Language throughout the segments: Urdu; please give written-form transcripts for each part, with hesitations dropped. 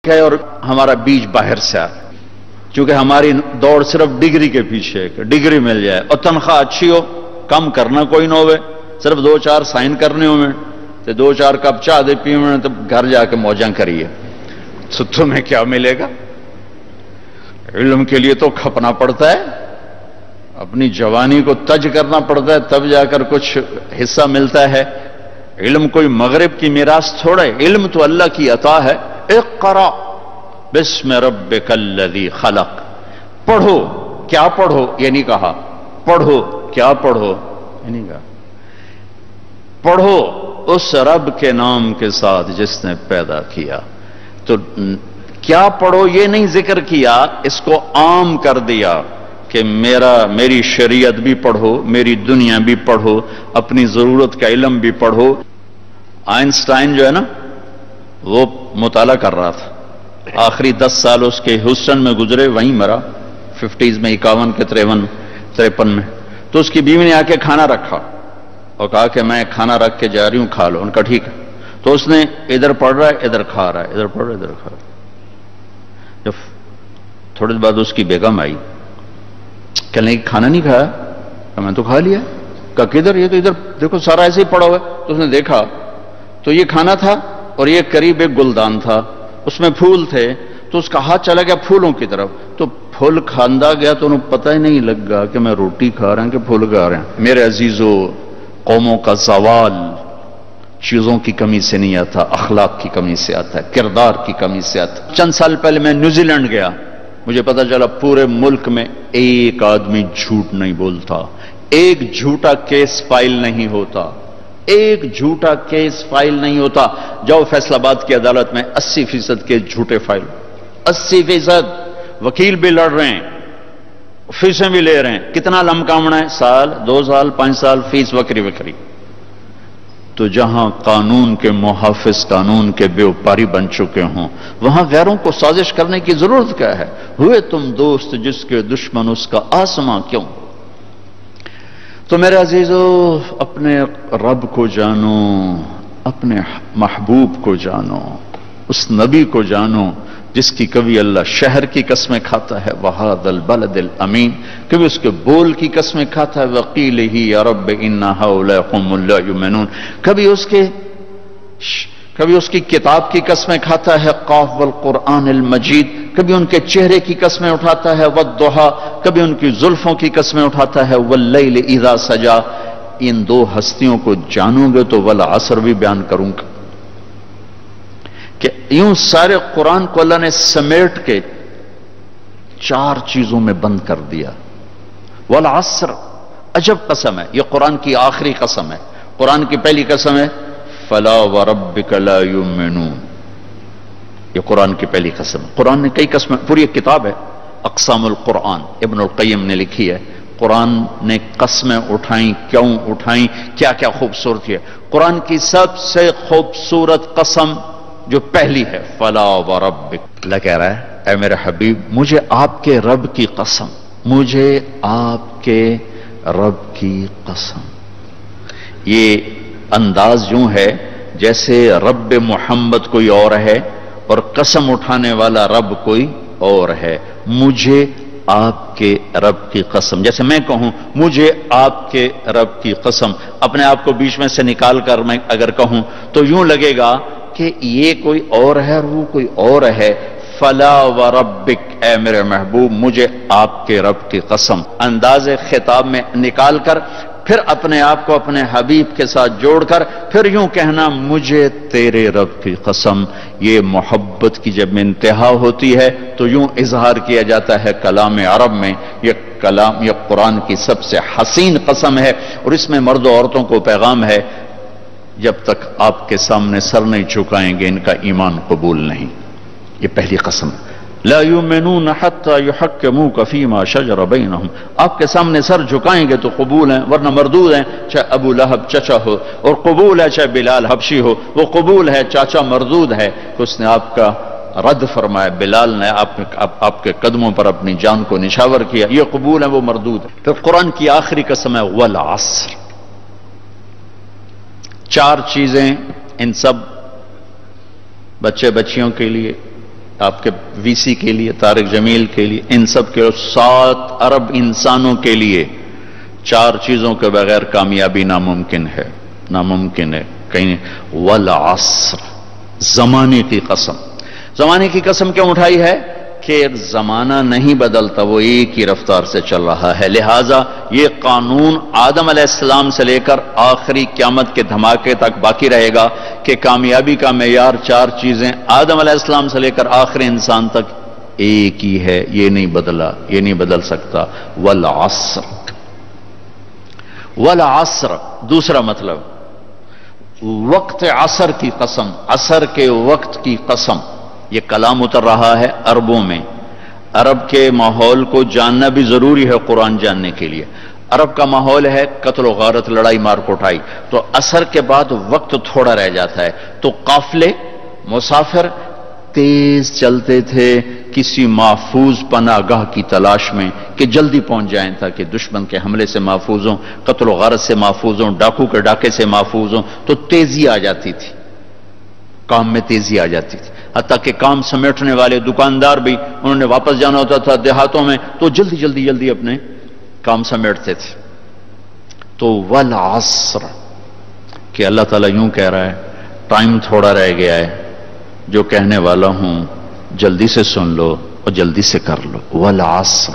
ہے اور ہمارا بیج باہر سے آ، چونکہ ہماری دوڑ صرف ڈگری کے پیچھے ہے کہ ڈگری مل جائے اور تنخواہ اچھی ہو، کم کرنا کوئی نہ ہوئے، صرف 2-4 سائن کرنے ہوئے تو 2-4 کپ چاہ دے پیویں تو گھر جا کے موجاں کریے، تو تمہیں کیا ملے گا؟ علم کے لیے تو کھپنا پڑتا ہے، اپنی جوانی کو تج کرنا پڑتا ہے، تب جا کر کچھ حصہ ملتا ہے۔ علم کوئی مغرب کی میراث تھوڑا ہے، علم تو اللہ کی عطا ہے۔ اقرا بسم ربک الذی خلق، پڑھو، کیا پڑھو یہ نہیں کہا، پڑھو کیا پڑھو یہ نہیں کہا، پڑھو اس رب کے نام کے ساتھ جس نے پیدا کیا۔ تو کیا پڑھو یہ نہیں ذکر کیا، اس کو عام کر دیا کہ میری شریعت بھی پڑھو، میری دنیا بھی پڑھو، اپنی ضرورت کا علم بھی پڑھو۔ آئنسٹائن جو ہے نا وہ مطالعہ کر رہا تھا، آخری 10 سال اس کے ہیوسٹن میں گزرے، وہیں مرا 50s میں، 51 کے 53 میں۔ تو اس کی بیوی نے آ کے کھانا رکھا اور کہا کہ میں کھانا رکھ کے جا رہی ہوں، کھا لو۔ ان کا ٹھیک ہے۔ تو اس نے ادھر پڑھ رہا ہے ادھر کھا رہا ہے، ادھر پڑھ رہا ہے ادھر کھا رہا ہے۔ جب تھوڑی دیر بعد اس کی بیگم آئی، کہنے کہ کھانا نہیں کھایا؟ کہ میں تو کھا لیا۔ کہا کدھر؟ یہ تو ادھر دیکھو سارا ایسے ہی پڑا ہوا ہے۔ تو اس نے دیکھا تو یہ کھانا تھا اور یہ قریب ایک گلدان تھا، اس میں پھول تھے، تو اس کا ہاتھ چلا گیا پھولوں کی طرف، تو پھول کھاندا گیا تو انہوں پتہ ہی نہیں لگا کہ میں روٹی کھا رہا ہوں کہ پھول کھا رہے ہیں۔ میرے عزیزو، قوموں کا زوال چیزوں کی کمی سے نہیں آتا، اخلاق کی کمی سے آتا ہے، کردار کی کمی سے آتا ہے۔ چند سال پہلے میں نیوزی لینڈ گیا، مجھے پتا چلا پورے ملک میں ایک آدمی جھوٹ نہیں بولتا، ایک جھوٹا کیس فائل نہیں ہوتا، ایک جھوٹا کیس فائل نہیں ہوتا۔ جاؤ فیصل آباد کی عدالت میں 80% کے جھوٹے فائل، 80%۔ وکیل بھی لڑ رہے ہیں، فیسیں بھی لے رہے ہیں، کتنا لمکامنا ہے، سال 2 سال 5 سال فیس وکری۔ تو جہاں قانون کے محافظ قانون کے بیوپاری بن چکے ہوں، وہاں غیروں کو سازش کرنے کی ضرورت کیا ہے؟ ہوئے تم دوست جس کے دشمن اس کا آسماں کیوں؟ تو میرے عزیزو، اپنے رب کو جانو، اپنے محبوب کو جانو، اس نبی کو جانو جس کی کبھی اللہ شہر کی قسمیں کھاتا ہے وَهَذَا الْبَلَدِ الْأَمِينَ، کبھی اس کے بول کی قسمیں کھاتا ہے وَقِيلِهِ يَا رَبِّ إِنَّ هَؤُلَاءِ قَوْمٌ لَا يُؤْمِنُونَ، کبھی اس کی کتاب کی قسمیں کھاتا ہے قاف والقرآن المجید، کبھی ان کے چہرے کی قسمیں اٹھاتا ہے والضحیٰ، کبھی ان کی زلفوں کی قسمیں اٹھاتا ہے واللیل اذا سجا۔ ان 2 ہستیوں کو جانو گے تو والعصر بھی بیان کروں گا کہ یوں سارے قرآن کو اللہ نے سمیٹ کے 4 چیزوں میں بند کر دیا۔ والعصر، عجب قسم ہے، یہ قرآن کی آخری قسم ہے۔ قرآن کی پہلی قسم ہے فلا وربک لا یؤمنون، یہ قرآن کی پہلی قسم ہے۔ قرآن نے کئی قسمیں، پوری ایک کتاب ہے اقسام القرآن، ابن القیم نے لکھی ہے، قرآن نے قسمیں اٹھائیں، کیوں اٹھائیں، کیا کیا خوبصورتی ہے۔ قرآن کی سب سے خوبصورت قسم جو پہلی ہے فلا وربک، اللہ کہہ رہا ہے اے میرے حبیب مجھے آپ کے رب کی قسم، مجھے آپ کے رب کی قسم۔ یہ انداز یوں ہے جیسے رب محمد کوئی اور ہے اور قسم اٹھانے والا رب کوئی اور ہے۔ مجھے آپ کے رب کی قسم، جیسے میں کہوں مجھے آپ کے رب کی قسم، اپنے آپ کو بیچ میں سے نکال کر میں اگر کہوں تو یوں لگے گا کہ یہ کوئی اور ہے اور وہ کوئی اور ہے۔ فلا وربک، اے میرے محبوب مجھے آپ کے رب کی قسم، انداز خطاب میں نکال کر پھر اپنے آپ کو اپنے حبیب کے ساتھ جوڑ کر پھر یوں کہنا مجھے تیرے رب کی قسم۔ یہ محبت کی جب انتہا ہوتی ہے تو یوں اظہار کیا جاتا ہے کلام عرب میں، یہ قرآن کی سب سے حسین قسم ہے، اور اس میں مرد و عورتوں کو پیغام ہے جب تک آپ کے سامنے سر نہیں جھکائیں گے ان کا ایمان قبول نہیں۔ یہ پہلی قسم، لا یؤمنون حتی یحکموک فیما شجر بینہم، آپ کے سامنے سر جھکائیں گے تو قبول ہیں، ورنہ مردود ہیں، چاہے ابو لہب چچا ہو، اور قبول ہے چاہے بلال حبشی ہو، وہ قبول ہے، چاچا مردود ہے کہ اس نے آپ کا رد فرمایا، بلال نے آپ کے قدموں پر اپنی جان کو نشاور کیا، یہ قبول ہے وہ مردود ہے۔ پھر قرآن کی آخری قسم ہے والعصر، 4 چیزیں ان سب بچے بچیوں کے لیے آپ کے وی سی کے لیے، طارق جمیل کے لیے، ان سب کے 7 ارب انسانوں کے لیے 4 چیزوں کے بغیر کامیابی ناممکن ہے، ناممکن ہے کہیں. والعصر، زمانے کی قسم. زمانے کی قسم کیوں اٹھائی ہے؟ کہ زمانہ نہیں بدلتا، وہ ایک ہی رفتار سے چل رہا ہے. لہذا یہ قانون آدم علیہ السلام سے لے کر آخری قیامت کے دھماکے تک باقی رہے گا کہ کامیابی کا معیار 4 چیزیں آدم علیہ السلام سے لے کر آخری انسان تک ایک ہی ہے، یہ نہیں بدلا، یہ نہیں بدل سکتا. والعصر، والعصر دوسرا مطلب وقت عصر کی قسم، عصر کے وقت کی قسم. یہ کلام اتر رہا ہے عربوں میں. عرب کے ماحول کو جاننا بھی ضروری ہے قرآن جاننے کے لیے. عرب کا ماحول ہے قتل و غارت، لڑائی مار کوٹائی. تو عصر کے بعد وقت تھوڑا رہ جاتا ہے، تو قافلے، مسافر تیز چلتے تھے کسی محفوظ پناہ گاہ کی تلاش میں کہ جلدی پہنچ جائیں تاکہ دشمن کے حملے سے محفوظ ہوں، قتل و غارت سے محفوظ ہوں، ڈاکو کے ڈاکے سے محفوظ ہوں. تو تیزی آ جاتی تھی، کام میں تیزی آ جاتی تھی. حتیٰ کہ کام سمیٹنے والے دکاندار بھی، انہوں نے واپس جانا ہوتا تھا دیہاتوں میں تو جلدی جلدی جلدی اپنے کام سمیٹتے تھے. تو والعصر کہ اللہ تعالیٰ یوں کہہ رہا ہے ٹائم تھوڑا رہ گیا ہے، جو کہنے والا ہوں جلدی سے سن لو اور جلدی سے کر لو. والعصر،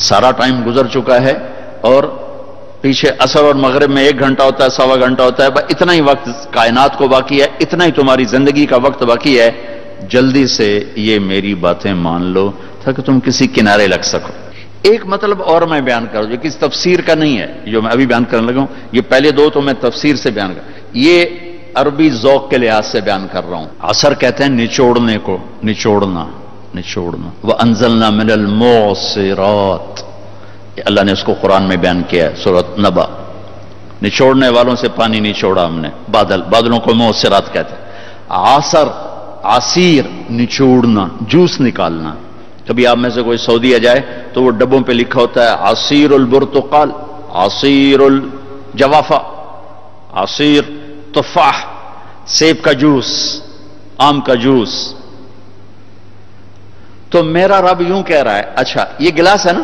سارا ٹائم گزر چکا ہے اور پیچھے عصر اور مغرب میں 1 گھنٹہ ہوتا ہے، 1.25 گھنٹہ ہوتا ہے، بس اتنا ہی وقت کائنات کو باقی ہے، اتنا ہی تمہاری زندگی کا وقت باقی ہے. جلدی سے یہ میری باتیں مان لو تاکہ تم کسی کنارے لگ سکو. ایک مطلب اور میں بیان کروں جو کسی تفسیر کا نہیں ہے، جو میں ابھی بیان کرنے لگا ہوں. یہ پہلے 2 تو میں تفسیر سے بیان کر، یہ عربی ذوق کے لحاظ سے بیان کر رہا ہوں. عصر کہتے ہیں نچوڑنے کو، نچوڑنا، نچوڑنا. وَأَنزَلْنَا مِنَ الْمُعْصِرَاتِ، اللہ نے اس کو قرآن میں بیان کیا ہے سورۃ نبا. نچوڑنے والوں سے پانی نچوڑا ہم نے. بادلوں کو معصرات کہتے ہیں. عصر، عصیر، نچوڑنا، جوس نکالنا. کبھی آپ میں سے کوئی سعودیہ جائے تو وہ ڈبوں پہ لکھا ہوتا ہے عصیر البرتقال، عصیر الجوافہ، عصیر تفاح، سیب کا جوس، آم کا جوس. تو میرا رب یوں کہہ رہا ہے، اچھا یہ گلاس ہے نا،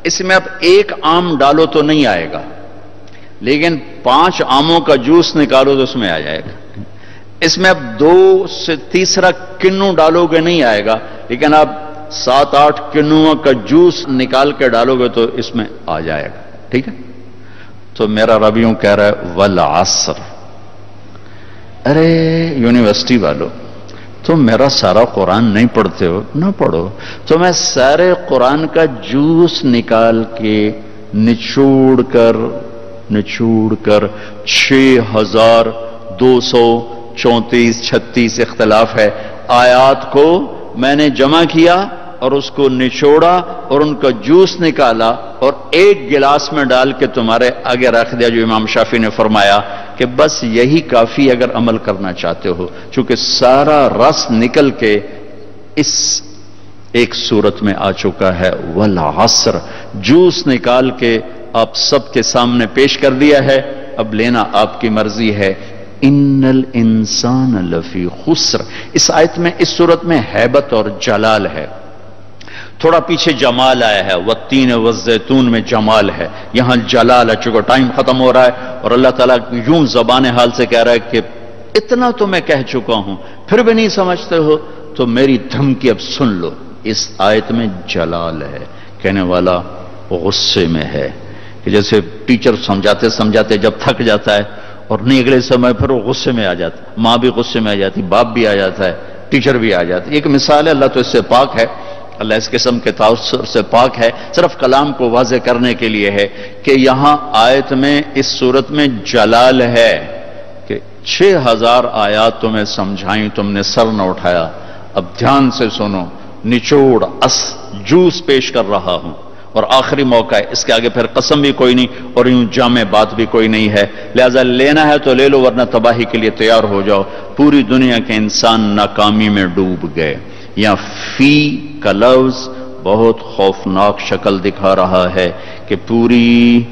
اس میں اب 1 آم ڈالو تو نہیں آئے گا، لیکن 5 آموں کا جوس نکالو تو اس میں آ جائے گا. اس میں اب 2 سے تیسرا کنو ڈالو گے نہیں آئے گا، لیکن اب 7-8 کنوں کا جوس نکال کے ڈالو گے تو اس میں آ جائے گا. ٹھیک ہے؟ تو میرا رب یوں کہہ رہا ہے والعصر. ارے یونیورسٹی والو، تم میرا سارا قرآن نہیں پڑھتے ہو؟ نہ پڑھو. تو میں سارے قرآن کا جوس نکال کے نچوڑ کر 6234-36 اختلاف ہے آیات کو میں نے جمع کیا اور اس کو نچوڑا اور ان کا جوس نکالا اور 1 گلاس میں ڈال کے تمہارے آگے رکھ دیا، جو امام شافعی نے فرمایا کہ بس یہی کافی اگر عمل کرنا چاہتے ہو، چونکہ سارا رس نکل کے اس ایک صورت میں آ چکا ہے. والعصر، جوس نکال کے آپ سب کے سامنے پیش کر دیا ہے، اب لینا آپ کی مرضی ہے. ان الانسان لفی خسر. اس آیت میں، اس صورت میں ہیبت اور جلال ہے. تھوڑا پیچھے جمال آیا ہے، والتین والزیتون میں جمال ہے، یہاں جلال ہے. چونکہ ٹائم ختم ہو رہا ہے اور اللہ تعالیٰ یوں زبان حال سے کہہ رہا ہے کہ اتنا تو میں کہہ چکا ہوں، پھر بھی نہیں سمجھتے ہو تو میری دھمکی اب سن لو. اس آیت میں جلال ہے. کہنے والا غصے میں ہے کہ جیسے ٹیچر سمجھاتے جب تھک جاتا ہے اور نہیں اگلے سمے پھر وہ غصے میں آ جاتا. ماں بھی غصے میں آ جاتی، باپ بھی آ جاتا ہے، ٹیچر بھی آ جاتا ہے. ایک مثال ہے، اللہ تو اس سے پاک ہے، اللہ اس قسم کے تاثر سے پاک ہے. صرف کلام کو واضح کرنے کے لیے ہے کہ یہاں آیت میں، اس صورت میں جلال ہے کہ 6000 آیات تمہیں سمجھائیں، تم نے سر نہ اٹھایا. اب دھیان سے سنو، نچوڑ جوس پیش کر رہا ہوں اور آخری موقع ہے، اس کے آگے پھر قسم بھی کوئی نہیں اور یوں جامع بات بھی کوئی نہیں ہے. لہذا لینا ہے تو لے لو ورنہ تباہی کے لیے تیار ہو جاؤ. پوری دنیا کے انسان ناکامی میں ڈوب گئے. یہاں فی کا لفظ بہت خوفناک شکل دکھا رہا ہے کہ پوری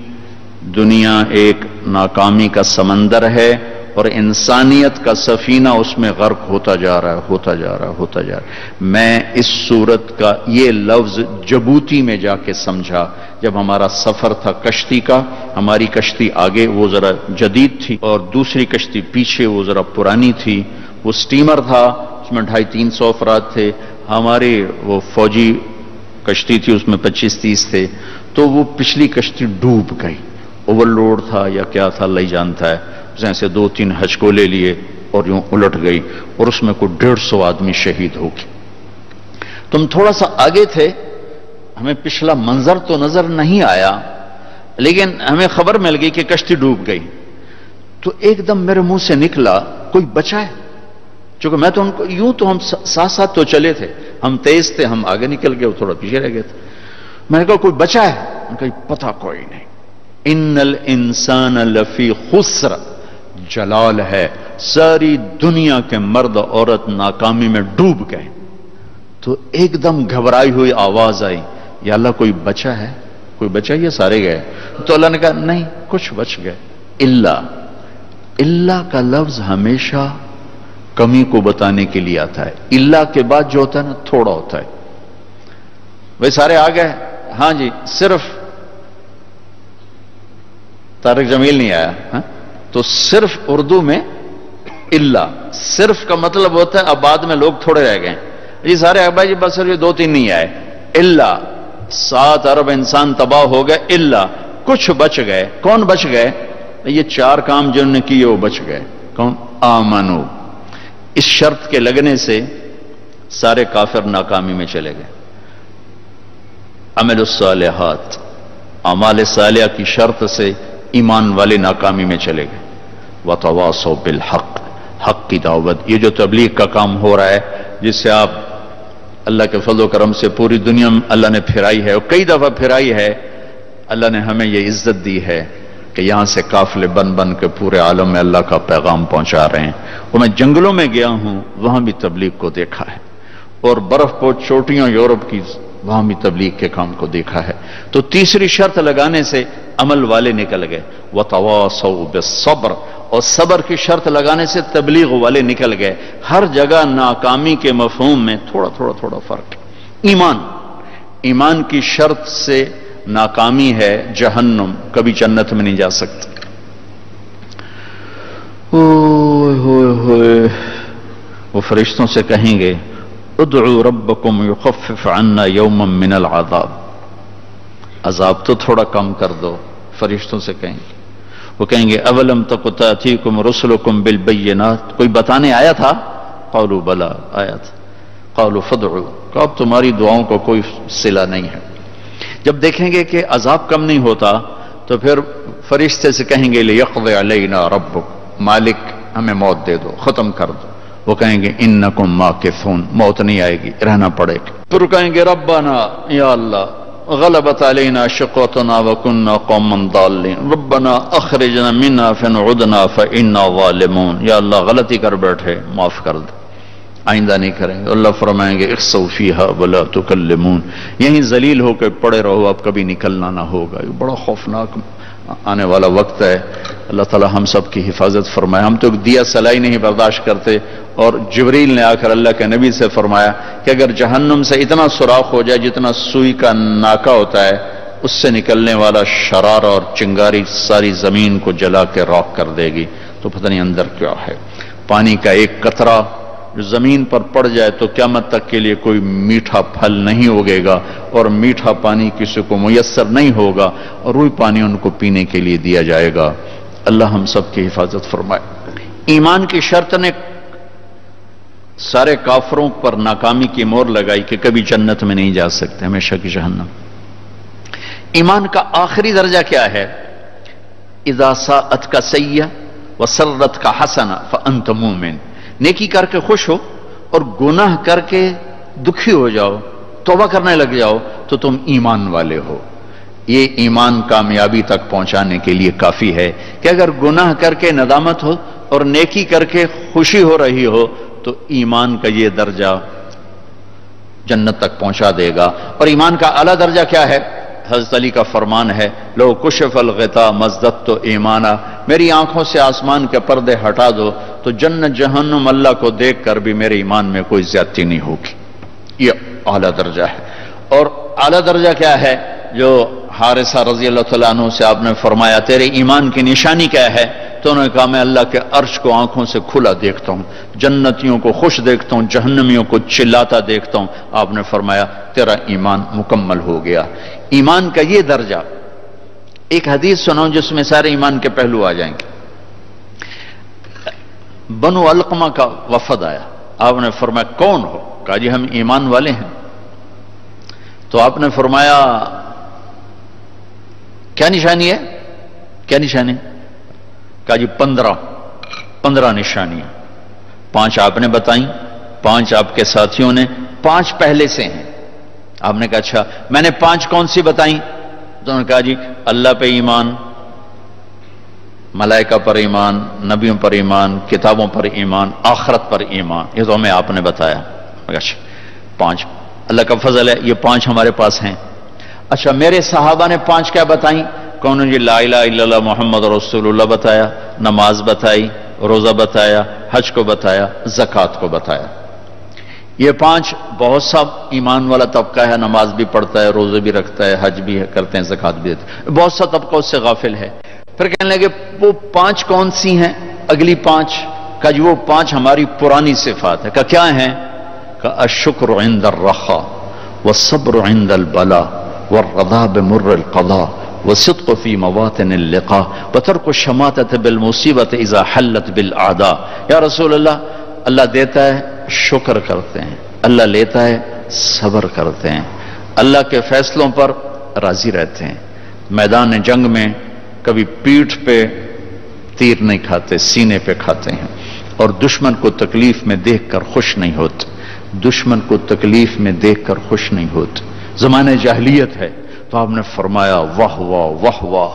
دنیا ایک ناکامی کا سمندر ہے اور انسانیت کا سفینہ اس میں غرق ہوتا جا رہا ہے، ہوتا جا رہا ہے، ہوتا جا رہا ہے۔ میں اس صورت کا یہ لفظ جبوتی میں جا کے سمجھا جب ہمارا سفر تھا کشتی کا، ہماری کشتی آگے وہ ذرا جدید تھی اور دوسری کشتی پیچھے وہ ذرا پرانی تھی۔ وہ سٹیمر تھا، اس میں 250-300 افراد تھے، ہماری وہ فوجی کشتی تھی اس میں 25-30 تھے، تو وہ پچھلی کشتی ڈوب گئی، اوور لوڈ تھا یا کیا تھا اللہ ہی جانتا ہے، اس نے ایسے 2-3 ہچکو لے لیے اور یوں الٹ گئی اور اس میں کوئی 150 آدمی شہید ہو گئے۔ تم تھوڑا سا آگے تھے، ہمیں پچھلا منظر تو نظر نہیں آیا لیکن ہمیں خبر مل گئی کہ کشتی ڈوب گئی، تو ایک دم میرے منہ سے نکلا کوئی بچا ہے، چونکہ میں تو ان کو یوں تو ہم ساتھ ساتھ تو چلے تھے، ہم تیز تھے، ہم آگے نکل گئے، وہ تھوڑا پیچھے رہ گئے تھے۔ میں نے کہا کوئی بچا ہے؟ میں نے کہا پتہ کوئی نہیں۔ ان الانسان لفی خسر، جلال ہے، ساری دنیا کے مرد عورت ناکامی میں ڈوب گئے۔ تو ایک دم گھبرائی ہوئی آواز آئی، یا اللہ کوئی بچا ہے؟ کوئی بچا؟ یہ سارے گئے؟ تو اللہ نے کہا نہیں، کچھ بچ گئے۔ اللہ کا لفظ ہمیشہ کمی کو بتانے کے لیے آتا ہے، اللہ کے بعد جو ہوتا ہے نا تھوڑا ہوتا ہے۔ وہ سارے آ گئے، ہاں جی، صرف طارق جمیل نہیں آیا، ہاں؟ تو صرف اردو میں اللہ، صرف کا مطلب ہوتا ہے اب بعد میں لوگ تھوڑے رہ گئے، جی سارے بھائی جی بس صرف یہ 2-3 نہیں آئے، اللہ 7 ارب انسان تباہ ہو گئے، اللہ کچھ بچ گئے۔ کون بچ گئے؟ یہ 4 کام جنہوں نے کیے وہ بچ گئے۔ کون؟ آمنو، اس شرط کے لگنے سے سارے کافر ناکامی میں چلے گئے۔ عمل الصالحات، اعمال صالحہ کی شرط سے ایمان والے ناکامی میں چلے گئے۔ وتواصوا بالحق، حق کی دعوت، یہ جو تبلیغ کا کام ہو رہا ہے جس سے آپ اللہ کے فضل و کرم سے پوری دنیا میں اللہ نے پھرائی ہے اور کئی دفعہ پھرائی ہے، اللہ نے ہمیں یہ عزت دی ہے کہ یہاں سے قافلے بن کے پورے عالم میں اللہ کا پیغام پہنچا رہے ہیں۔ اور میں جنگلوں میں گیا ہوں، وہاں بھی تبلیغ کو دیکھا ہے، اور برف پوش چوٹیاں یورپ کی، وہاں بھی تبلیغ کے کام کو دیکھا ہے۔ تو تیسری شرط لگانے سے عمل والے نکل گئے۔ وتواصوا بالصبر، اور صبر کی شرط لگانے سے تبلیغ والے نکل گئے۔ ہر جگہ ناکامی کے مفہوم میں تھوڑا فرق ہے۔ ایمان کی شرط سے ناکامی ہے جہنم، کبھی جنت میں نہیں جا سکتے۔ وہ فرشتوں سے کہیں گے ادعوا ربکم یخفف عنا یوما من العذاب، عذاب تو تھوڑا کم کر دو، فرشتوں سے کہیں گے۔ وہ کہیں گے اولم تک تأتیکم رسلکم بالبینات، کوئی بتانے آیا تھا؟ قالوا بلا، آیا تھا۔ قالوا فادعوا، کہ اب تمہاری دعاؤں کو کوئی صلہ نہیں ہے۔ جب دیکھیں گے کہ عذاب کم نہیں ہوتا تو پھر فرشتے سے کہیں گے لیقضی علینا ربک، مالک ہمیں موت دے دو، ختم کر دو۔ وہ کہیں گے انکم ماکثون، موت نہیں آئے گی، رہنا پڑے گا۔ پھر کہیں گے ربنا، یا اللہ غلبت علینا شقوتنا وکنا قوما ضالین، ربنا اخرجنا منها فنعدنا فانا ظالمون، یا اللہ غلطی کر بیٹھے، معاف کر دے، آئندہ نہیں کریں گے۔ اللہ فرمائیں گے اخسوا فیہا ولا تکلمون، یہیں ذلیل ہو کے پڑے رہو، اب کبھی نکلنا نہ ہوگا۔ یہ بڑا خوفناک آنے والا وقت ہے۔ اللہ تعالی ہم سب کی حفاظت فرمائے۔ ہم تو دیا سلائی نہیں برداشت کرتے، اور جبریل نے آ کر اللہ کے نبی سے فرمایا کہ اگر جہنم سے اتنا سوراخ ہو جائے جتنا سوئی کا ناکا ہوتا ہے، اس سے نکلنے والا شرار اور چنگاری ساری زمین کو جلا کے راکھ کر دے گی، تو پتہ نہیں اندر کیا ہے۔ پانی کا ایک قطرہ جو زمین پر پڑ جائے تو قیامت تک کے لیے کوئی میٹھا پھل نہیں اگے گا، اور میٹھا پانی کسی کو میسر نہیں ہوگا، اور وہی پانی ان کو پینے کے لیے دیا جائے گا۔ اللہ ہم سب کی حفاظت فرمائے۔ ایمان کی شرط نے سارے کافروں پر ناکامی کی مور لگائی کہ کبھی جنت میں نہیں جا سکتے، ہمیشہ کی جہنم۔ ایمان کا آخری درجہ کیا ہے؟ اذا ساءتک سیئہ وسرتک حسنہ فانت مومن، نیکی کر کے خوش ہو اور گناہ کر کے دکھی ہو جاؤ، توبہ کرنے لگ جاؤ، تو تم ایمان والے ہو۔ یہ ایمان کامیابی تک پہنچانے کے لیے کافی ہے کہ اگر گناہ کر کے ندامت ہو اور نیکی کر کے خوشی ہو رہی ہو تو ایمان کا یہ درجہ جنت تک پہنچا دے گا۔ اور ایمان کا اعلیٰ درجہ کیا ہے؟ حضرت علی کا فرمان ہے لو کشف الغطاء مزددت ایمانا، میری آنکھوں سے آسمان کے پردے ہٹا دو تو جنت جہنم اللہ کو دیکھ کر بھی میرے ایمان میں کوئی زیادتی نہیں ہوگی. یہ اعلیٰ درجہ ہے. اور اعلیٰ درجہ کیا ہے؟ جو حارثہ رضی اللہ تعالیٰ عنہ سے آپ نے فرمایا تیرے ایمان کی نشانی کیا ہے؟ تو انہوں نے کہا میں اللہ کے عرش کو آنکھوں سے کھلا دیکھتا ہوں، جنتیوں کو خوش دیکھتا ہوں، جہنمیوں کو چلاتا دیکھتا ہوں. آپ نے فرمایا تیرا ایمان مکمل ہو گیا. ایمان کا یہ درجہ. ایک حدیث سناؤں جس میں سارے ایمان کے پہلو آ جائیں گے. بنو علقمہ کا وفد آیا. آپ نے فرمایا کون ہو؟ کہا جی ہم ایمان والے ہیں. تو آپ نے فرمایا کیا نشانی ہے؟ کیا نشانی؟ کہا جی 15 نشانیاں. 5 آپ نے بتائیں، 5 آپ کے ساتھیوں نے، 5 پہلے سے ہیں. آپ نے کہا اچھا میں نے 5 کون سی بتائیں؟ تو انہوں نے کہا جی اللہ پہ ایمان، ملائکہ پر ایمان، نبیوں پر ایمان، کتابوں پر ایمان، آخرت پر ایمان. یہ تو ہمیں آپ نے بتایا. اچھا 5 اللہ کا فضل ہے، یہ 5 ہمارے پاس ہیں. اچھا میرے صحابہ نے 5 کیا بتائیں؟ کون جی لا الہ الا اللہ محمد رسول اللہ بتایا، نماز بتائی، روزہ بتایا، حج کو بتایا، زکوٰۃ کو بتایا. یہ 5 بہت سا ایمان والا طبقہ ہے، نماز بھی پڑھتا ہے، روزے بھی رکھتا ہے، حج بھی کرتے ہیں، زکوٰۃ بھی دیتے ہیں. بہت سا طبقہ اس سے غافل ہے. پھر کہنے لگے وہ 5 کون سی ہیں؟ اگلی 5 کا جو وہ 5 ہماری پرانی صفات ہے. کہ کیا ہیں؟ کہ الشکر عند الرخاء والصبر عند البلاء والرضا بمر القضاء والصدق في مواطن اللقاء وترك الشماتة بالمصیبت اذا حلت بالاعداء. یا رسول اللہ، اللہ دیتا ہے شکر کرتے ہیں، اللہ لیتا ہے صبر کرتے ہیں، اللہ کے فیصلوں پر راضی رہتے ہیں، میدان جنگ میں کبھی پیٹھ پہ تیر نہیں کھاتے، سینے پہ کھاتے ہیں، اور دشمن کو تکلیف میں دیکھ کر خوش نہیں ہوتے. دشمن کو تکلیف میں دیکھ کر خوش نہیں ہوتے. زمانہ جاہلیت ہے. تو آپ نے فرمایا واہ واہ واہ واہ،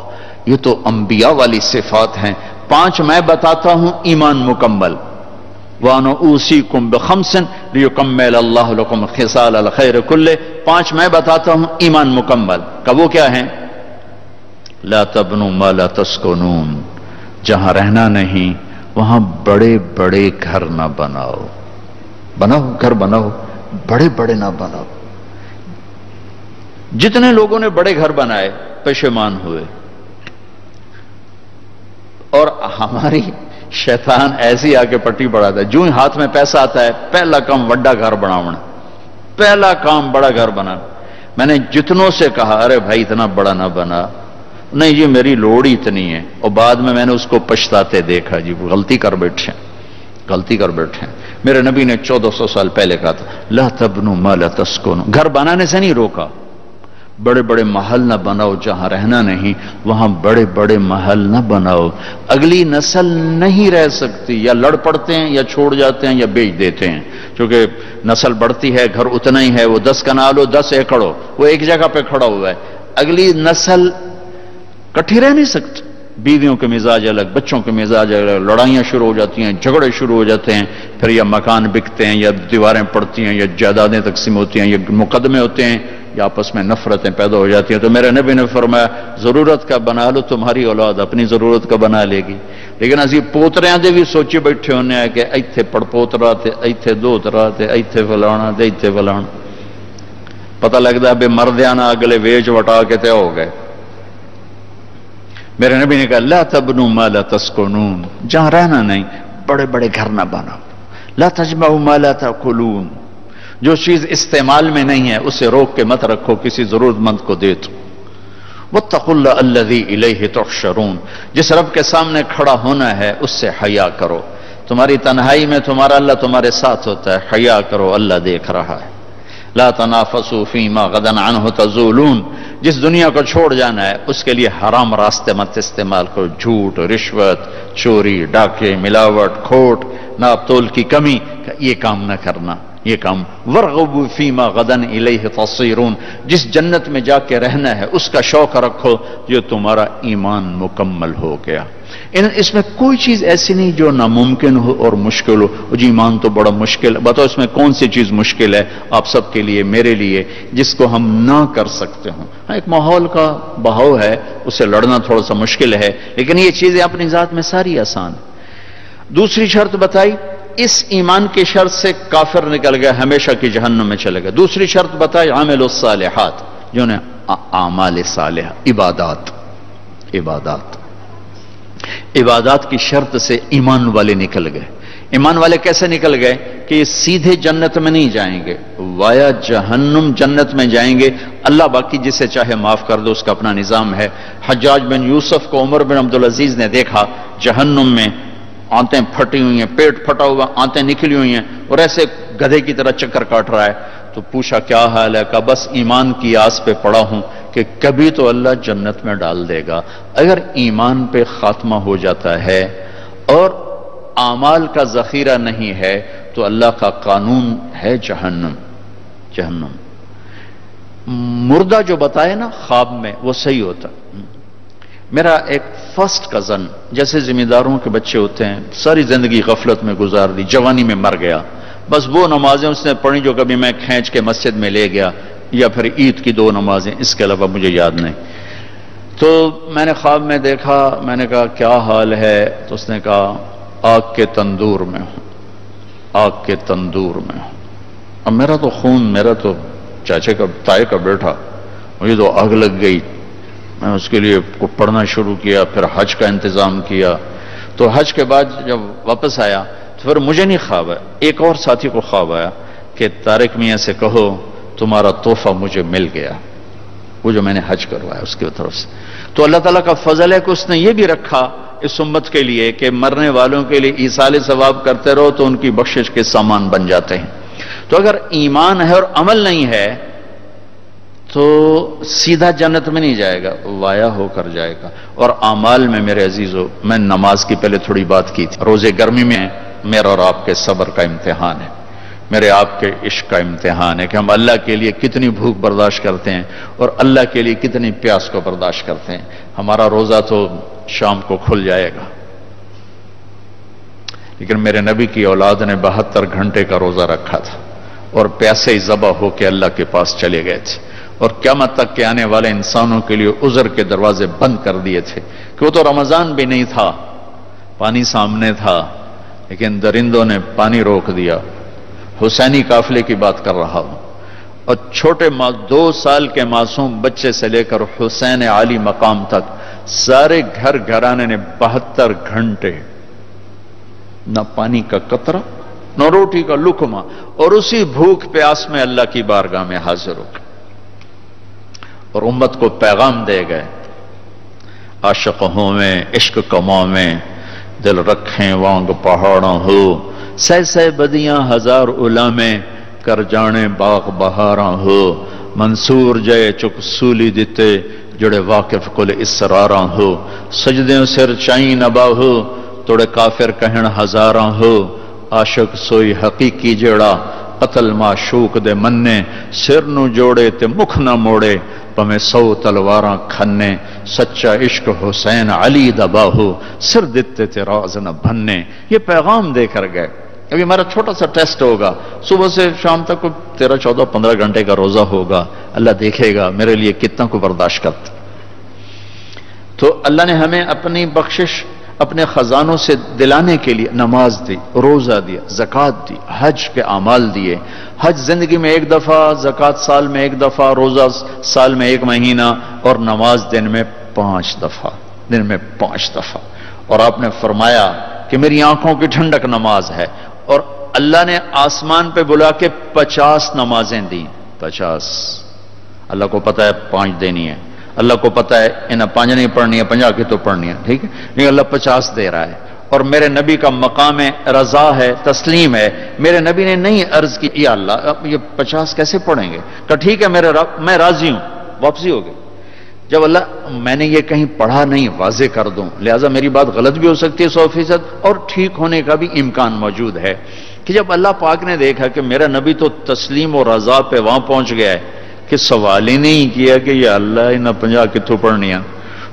یہ تو انبیاء والی صفات ہیں. 5 میں بتاتا ہوں ایمان مکمل. وَأَنَا أُوصِيكُمْ بِخَمْسٍ لِيُكَمِّلَ اللَّهُ لَكُمْ خِصَالَ الْخَيْرِ كُلِّهِ. 5 میں بتاتا ہوں ایمان مکمل. کہ وہ کیا ہیں؟ لا تبنوا ما لا تسكنون. جہاں رہنا نہیں وہاں بڑے بڑے گھر نہ بناؤ. بناؤ گھر بناؤ، بڑے بڑے نہ بناؤ. جتنے لوگوں نے بڑے گھر بنائے پشیمان ہوئے. اور ہماری شیطان ایسی آ کے پٹی بڑھاتا ہے. جو ہی ہاتھ میں پیسہ آتا ہے پہلا کام بڑا گھر بناونا، پہلا کام بڑا گھر بنا. میں نے جتنوں سے کہا ارے بھائی اتنا بڑا نہ بنا، نہیں جی میری لوڑ ہی اتنی ہے. اور بعد میں نے اس کو پچھتاتے دیکھا. جی غلطی کر بیٹھے، غلطی کر بیٹھے. میرے نبی نے 1400 سال پہلے کہا تھا لا تبنوا ما لا تسكنوا. گھر بنانے سے نہیں روکا. بڑے بڑے محل نہ بناؤ، جہاں رہنا نہیں وہاں بڑے بڑے محل نہ بناؤ. اگلی نسل نہیں رہ سکتی، یا لڑ پڑتے ہیں یا چھوڑ جاتے ہیں یا بیچ دیتے ہیں. کیونکہ نسل بڑھتی ہے، گھر اتنا ہی ہے، وہ 10 کنال ہو 10 ایکڑ ہو، وہ ایک جگہ پہ کھڑا ہوا ہے. اگلی نسل کٹھی رہ نہیں سکتی. بیویوں کے مزاج الگ، بچوں کے مزاج الگ، لڑائیاں شروع ہو جاتی ہیں، جھگڑے شروع ہو جاتے ہیں. پھر یا مکان بکتے ہیں، یا دیواریں پڑتی ہیں، یا جائیدادیں تقسیم ہوتی ہیں، یا مقدمے ہوتے ہیں، یا آپس میں نفرتیں پیدا ہو جاتی ہیں. تو میرے نبی نے فرمایا ضرورت کا بنا لو، تمہاری اولاد اپنی ضرورت کا بنا لے گی. لیکن اسی پوتریاں دے بھی سوچی بیٹھے ہونے ہیں کہ ایتھے پڑ پوترا تے ایتھے دوترا تے ایتھے فلانا تے ایتھے فلانا. پتہ لگتا ہے بے مردیاں نہ اگلے ویچ وٹا کے تے ہو گئے. میرے نبی نے کہا لا تبنوا ما لا تسكنون. جہاں رہنا نہیں بڑے بڑے گھر نہ بناؤ. لا تجمعوا ما لا تاكلون. جو چیز استعمال میں نہیں ہے اسے روک کے مت رکھو، کسی ضرورت مند کو دے دو. واتقوا الله الذي الیہ تحشرون. جس رب کے سامنے کھڑا ہونا ہے اس سے حیا کرو. تمہاری تنہائی میں تمہارا اللہ تمہارے ساتھ ہوتا ہے. حیا کرو، اللہ دیکھ رہا ہے. لا تنافسوا فيما غدا عنه تزولون. جس دنیا کو چھوڑ جانا ہے اس کے لیے حرام راستے مت استعمال کرو. جھوٹ، رشوت، چوری، ڈاکے، ملاوٹ، کھوٹ، ناپ تول کی کمی، یہ کام نہ کرنا. یہ کام ورغبوا فيما غدا الیہ تصیرون. جس جنت میں جا کے رہنا ہے اس کا شوق رکھو جو تمہارا ایمان مکمل ہو گیا. اس میں کوئی چیز ایسی نہیں جو ناممکن ہو اور مشکل ہو. جی ایمان تو بڑا مشکل ہے. بتاؤ اس میں کون سی چیز مشکل ہے آپ سب کے لیے, میرے لیے, جس کو ہم نہ کر سکتے ہوں؟ ایک ماحول کا بہاؤ ہے, اسے لڑنا تھوڑا سا مشکل ہے, لیکن یہ چیزیں اپنی ذات میں ساری آسان. دوسری شرط بتائی, اس ایمان کی شرط سے کافر نکل گیا, ہمیشہ کی جہنم میں چلے گا. دوسری شرط بتائی عامل الصالحات, جو نے اعمال صالحہ, عبادات کی شرط سے ایمان والے نکل گئے. ایمان والے کیسے نکل گئے کہ یہ سیدھے جنت میں نہیں جائیں گے, وایا جہنم جنت میں جائیں گے. اللہ باقی جسے چاہے معاف کر دو, اس کا اپنا نظام ہے. حجاج بن یوسف کو عمر بن عبدالعزیز نے دیکھا جہنم میں, آنتیں پھٹی ہوئی ہیں, پیٹ پھٹا ہوا, آنتیں نکلی ہوئی ہیں, اور ایسے گدھے کی طرح چکر کاٹ رہا ہے. تو پوچھا کیا حال ہے؟ کہا بس ایمان کی آس پہ پڑا ہوں کہ کبھی تو اللہ جنت میں ڈال دے گا. اگر ایمان پہ خاتمہ ہو جاتا ہے اور اعمال کا ذخیرہ نہیں ہے تو اللہ کا قانون ہے جہنم. مردہ جو بتائے نا خواب میں, وہ صحیح ہوتا. میرا ایک فرسٹ کزن, جیسے ذمہ داروں کے بچے ہوتے ہیں, ساری زندگی غفلت میں گزار دی, جوانی میں مر گیا. بس وہ نمازیں اس نے پڑھی جو کبھی میں کھینچ کے مسجد میں لے گیا, یا پھر عید کی 2 نمازیں, اس کے علاوہ مجھے یاد نہیں. تو میں نے خواب میں دیکھا, میں نے کہا کیا حال ہے؟ تو اس نے کہا آگ کے تندور میں ہوں, آگ کے تندور میں ہوں. اب میرا تو خون, میرا تو چاچے کا تائے کا بیٹا, مجھے تو آگ لگ گئی. میں اس کے لیے پڑھنا شروع کیا, پھر حج کا انتظام کیا. تو حج کے بعد جب واپس آیا تو پھر مجھے نہیں خواب آیا, ایک اور ساتھی کو خواب آیا کہ طارق میاں سے کہو تمہارا تحفہ مجھے مل گیا, وہ جو میں نے حج کروایا اس کی طرف سے. تو اللہ تعالیٰ کا فضل ہے کہ اس نے یہ بھی رکھا اس امت کے لیے کہ مرنے والوں کے لیے ایصال ثواب کرتے رہو تو ان کی بخشش کے سامان بن جاتے ہیں. تو اگر ایمان ہے اور عمل نہیں ہے تو سیدھا جنت میں نہیں جائے گا, وایا ہو کر جائے گا. اور اعمال میں میرے عزیزو, میں نماز کی پہلے تھوڑی بات کی تھی. روزے گرمی میں میرا اور آپ کے صبر کا امتحان ہے, میرے آپ کے عشق کا امتحان ہے کہ ہم اللہ کے لیے کتنی بھوک برداشت کرتے ہیں اور اللہ کے لیے کتنی پیاس کو برداشت کرتے ہیں. ہمارا روزہ تو شام کو کھل جائے گا, لیکن میرے نبی کی اولاد نے 72 گھنٹے کا روزہ رکھا تھا اور پیاسے ذبح ہو کے اللہ کے پاس چلے گئے تھے, اور قیامت تک کے آنے والے انسانوں کے لیے عذر کے دروازے بند کر دیے تھے کہ وہ تو رمضان بھی نہیں تھا, پانی سامنے تھا, لیکن درندوں نے پانی روک دیا. حسینی قافلے کی بات کر رہا ہوں, اور چھوٹے 2 سال کے معصوم بچے سے لے کر حسین عالی مقام تک سارے گھر گھرانے نے 72 گھنٹے نہ پانی کا قطرہ نہ روٹی کا لقمہ, اور اسی بھوک پیاس میں اللہ کی بارگاہ میں حاضر ہو گئے اور امت کو پیغام دے گئے, عاشق ہوں میں عشق کماں میں دل رکھیں وانگ پہاڑاں ہو, سہ بدیاں ہزار علامے کر جانے باغ بہاراں ہو, منصور جے چک سولی دیتے جڑے واقف کل اسراراں ہو, سجدیں سر چائیں نبا ہو توڑے کافر کہن ہزاراں ہو, عاشق سوئی حقیقی جڑا قتل معشوق دے مننے, سر نو جوڑے تے مکھ نہ موڑے پمیں 100 تلواراں کھنے, سچا عشق حسین علی دبا ہو سر دیتے تے راز نہ بھننے. یہ پیغام دے کر گئے. ابھی ہمارا چھوٹا سا ٹیسٹ ہوگا, صبح سے شام تک 13, 14, 15 گھنٹے کا روزہ ہوگا, اللہ دیکھے گا میرے لیے کتنا کو برداشت کرتا. تو اللہ نے ہمیں اپنی بخشش اپنے خزانوں سے دلانے کے لیے نماز دی, روزہ دیا, زکوٰۃ دی, حج کے اعمال دیے. حج زندگی میں 1 دفعہ, زکوٰۃ سال میں 1 دفعہ, روزہ سال میں 1 مہینہ, اور نماز دن میں 5 دفعہ, دن میں 5 دفعہ. اور آپ نے فرمایا کہ میری آنکھوں کی ٹھنڈک نماز ہے, اور اللہ نے آسمان پہ بلا کے 50 نمازیں دیں. 50. اللہ کو پتا ہے 5 دینی ہے, اللہ کو پتا ہے انہیں 5 نہیں پڑھنی ہے, 50 کی تو پڑھنی ہے, ٹھیک ہے, لیکن اللہ 50 دے رہا ہے. اور میرے نبی کا مقام رضا ہے, تسلیم ہے. میرے نبی نے نہیں عرض کی یا اللہ یہ 50 کیسے پڑھیں گے, کہ ٹھیک ہے میرے رب میں راضی ہوں, واپسی ہو گئی. جب اللہ میں نے یہ کہیں پڑھا نہیں واضح کر دوں, لہٰذا میری بات غلط بھی ہو سکتی ہے 100%, اور ٹھیک ہونے کا بھی امکان موجود ہے. کہ جب اللہ پاک نے دیکھا کہ میرا نبی تو تسلیم و رضا پہ وہاں پہنچ گیا ہے کہ سوال ہی نہیں کیا کہ یا اللہ انہیں 50 کتوں پڑھنی ہے,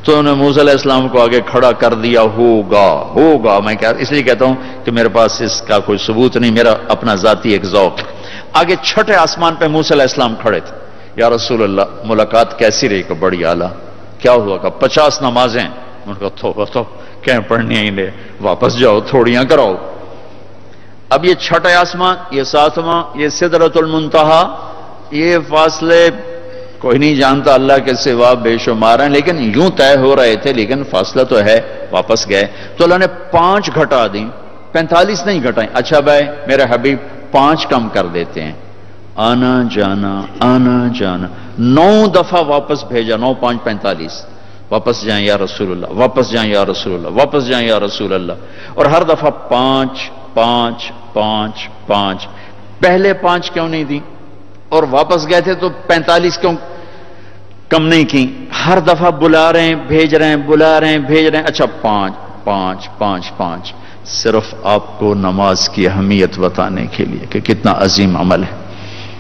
تو انہوں نے موسیٰ علیہ السلام کو آگے کھڑا کر دیا، ہوگا میں اس لیے کہتا ہوں کہ میرے پاس اس کا کوئی ثبوت نہیں، میرا اپنا ذاتی ایک ذوق۔ آگے چھٹے آسمان پہ موسیٰ علیہ السلام کھڑے تھے، یا رسول اللہ ملاقات کیسی رہی؟ کہ بڑی اعلیٰ۔ کیا ہوا؟ کہ 50 نمازیں۔ ان کا تو کہیں پڑھنی ہی نہیں، واپس جاؤ تھوڑیاں کراؤ۔ اب یہ چھٹے آسمان، یہ 7واں، یہ سدرۃ المنتہا، یہ فاصلے کوئی نہیں جانتا، اللہ کے سوا بے شمار ہیں، لیکن یوں طے ہو رہے تھے، لیکن فاصلہ تو ہے۔ واپس گئے تو اللہ نے 5 گھٹا دیں، 45 نہیں گھٹائیں۔ اچھا بھائی میرے حبیب 5 کم کر دیتے ہیں، آنا جانا 9 دفعہ واپس بھیجا، 9 5 45۔ واپس جائیں یا رسول اللہ، واپس جائیں یا رسول اللہ، واپس جائیں یا رسول اللہ۔ اور ہر دفعہ 5 5 5 5۔ پہلے 5 کیوں نہیں دی؟ اور واپس گئے تھے تو 45 کیوں کم نہیں کی؟ ہر دفعہ بلا رہے ہیں، بھیج رہے ہیں، بلا رہے ہیں، بھیج رہے ہیں۔ اچھا 5 5 5 5، صرف آپ کو نماز کی اہمیت بتانے کے لیے کہ کتنا عظیم عمل ہے۔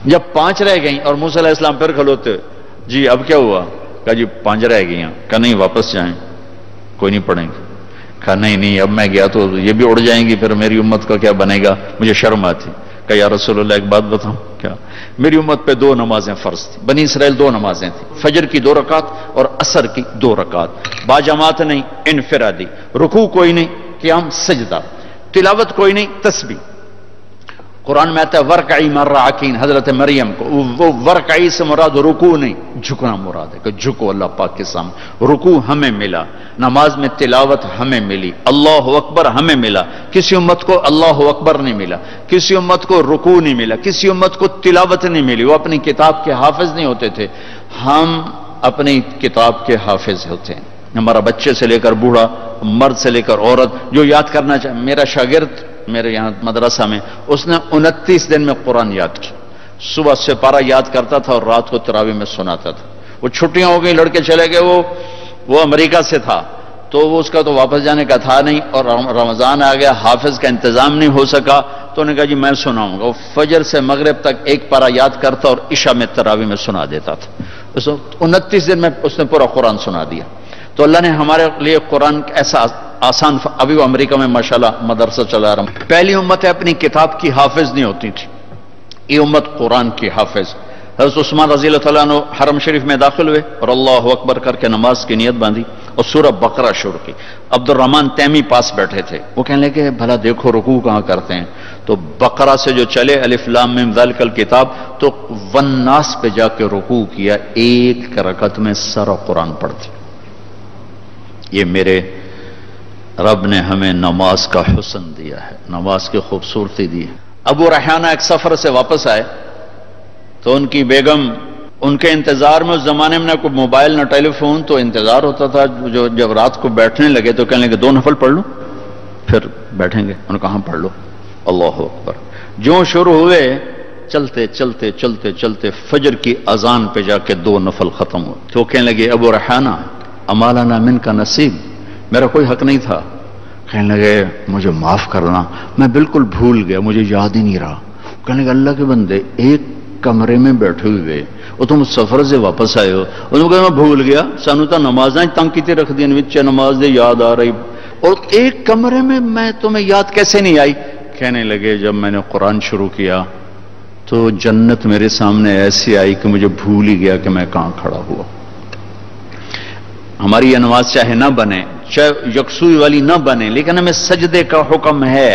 جب 5 رہ گئیں اور موسیٰ علیہ السلام پھر کھلوتے، جی اب کیا ہوا؟ کہا جی 5 رہ گئی ہیں۔ کہا نہیں واپس جائیں، کوئی نہیں پڑھیں گے۔ کہا نہیں اب میں گیا تو یہ بھی اڑ جائیں گی، پھر میری امت کا کیا بنے گا؟ مجھے شرم آتی۔ کہا یا رسول اللہ ایک بات بتاؤں کیا؟ میری امت پہ 2 نمازیں فرض تھیں، بنی اسرائیل 2 نمازیں تھیں، فجر کی 2 رکعت اور عصر کی 2 رکعت، باجماعت نہیں، انفرادی، رکوع کوئی نہیں، قیام سجدہ، تلاوت کوئی نہیں، تسبیح۔ قرآن میں آتا ہے ورکعی مع الراکعین، حضرت مریم کو وہ ورکعی سے مراد رکوع نہیں، جھکنا مراد ہے کہ جھکو اللہ پاک کے سامنے۔ رکوع ہمیں ملا، نماز میں تلاوت ہمیں ملی، اللہ اکبر ہمیں ملا۔ کسی امت کو اللہ اکبر نہیں ملا، کسی امت کو رکوع نہیں ملا، کسی امت کو تلاوت نہیں ملی، وہ اپنی کتاب کے حافظ نہیں ہوتے تھے۔ ہم اپنی کتاب کے حافظ ہوتے ہیں۔ ہمارا بچے سے لے کر بوڑھا، مرد سے لے کر عورت جو یاد کرنا چاہے۔ میرا شاگرد میرے یہاں مدرسہ میں، اس نے 29 دن میں قرآن یاد کی، صبح سپارہ یاد کرتا تھا اور رات کو تراویح میں سناتا تھا۔ وہ چھٹیاں ہو گئی، لڑکے چلے گئے، وہ امریکہ سے تھا تو وہ اس کا تو واپس جانے کا تھا نہیں، اور رمضان آ گیا، حافظ کا انتظام نہیں ہو سکا، تو انہوں نے کہا جی میں سناؤں گا۔ وہ فجر سے مغرب تک 1 پارہ یاد کرتا اور عشاء میں تراویح میں سنا دیتا تھا۔ 29 دن میں اس نے پورا قرآن سنا دیا۔ تو اللہ نے ہمارے لیے قرآن ایسا آسان، ابھی وہ امریکہ میں ماشاءاللہ مدرسہ چلا رہا ہوں۔ پہلی امت اپنی کتاب کی حافظ نہیں ہوتی تھی، یہ امت قرآن کی حافظ۔ حضرت عثمان رضی اللہ تعالیٰ عنہ حرم شریف میں داخل ہوئے اور اللہ اکبر کر کے نماز کی نیت باندھی اور سورہ بقرہ شروع کی۔ عبد الرحمن تیمی پاس بیٹھے تھے، وہ کہنے لگے بھلا دیکھو رکوع کہاں کرتے ہیں؟ تو بقرہ سے جو چلے الف لام میم ذالک الکتاب، تو والناس پہ جا کے رکوع کیا، 1 رکعت میں سارا قرآن پڑھ دیا۔ یہ میرے رب نے ہمیں نماز کا حسن دیا ہے، نماز کی خوبصورتی دی ہے۔ ابو ریحانہ ایک سفر سے واپس آئے تو ان کی بیگم ان کے انتظار میں، اس زمانے میں نہ کوئی موبائل نہ ٹیلی فون، تو انتظار ہوتا تھا۔ جب رات کو بیٹھنے لگے تو کہنے لگے 2 نفل پڑھ لوں پھر بیٹھیں گے۔ انہوں نے کہا پڑھ لو، اللہ اکبر۔ جو شروع ہوئے چلتے چلتے چلتے چلتے فجر کی اذان پہ جا کے 2 نفل ختم ہوئے۔ تو کہنے لگے ابو ریحانہ اما لنا من کا نصیب، میرا کوئی حق نہیں تھا؟ کہنے لگے مجھے معاف کرنا، میں بالکل بھول گیا، مجھے یاد ہی نہیں رہا۔ کہنے لگے اللہ کے بندے، ایک کمرے میں بیٹھے ہوئے اور تم سفر سے واپس آئے ہو، انہوں نے کہا میں بھول گیا، سانو تو نمازاں تنگ کیتے رکھ دیں، وچ نماز دے یاد آ رہی، اور ایک کمرے میں تمہیں یاد کیسے نہیں آئی؟ کہنے لگے جب میں نے قرآن شروع کیا تو جنت میرے سامنے ایسی آئی کہ مجھے بھول ہی گیا کہ میں کہاں کھڑا ہوا۔ ہماری یہ نماز چاہے نہ بنے، چاہے یکسوئی والی نہ بنے، لیکن ہمیں سجدے کا حکم ہے۔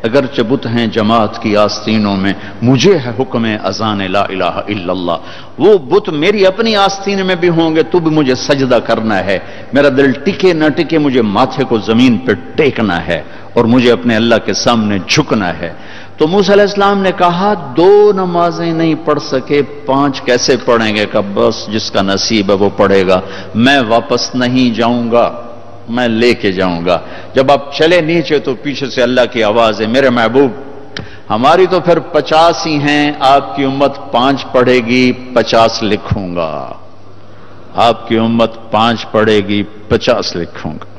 اگرچہ بت ہیں جماعت کی آستینوں میں، مجھے ہے حکم اذان لا الہ الا اللہ۔ وہ بت میری اپنی آستین میں بھی ہوں گے تو بھی مجھے سجدہ کرنا ہے، میرا دل ٹکے نہ ٹکے مجھے ماتھے کو زمین پہ ٹیکنا ہے اور مجھے اپنے اللہ کے سامنے جھکنا ہے۔ تو موسیٰ علیہ السلام نے کہا 2 نمازیں نہیں پڑھ سکے، 5 کیسے پڑھیں گے؟ کہ بس جس کا نصیب ہے وہ پڑھے گا، میں واپس نہیں جاؤں گا، میں لے کے جاؤں گا۔ جب آپ چلے نیچے تو پیچھے سے اللہ کی آواز ہے، میرے محبوب ہماری تو پھر 50 ہی ہیں، آپ کی امت 5 پڑھے گی، 50 لکھوں گا۔ آپ کی امت 5 پڑھے گی، 50 لکھوں گا۔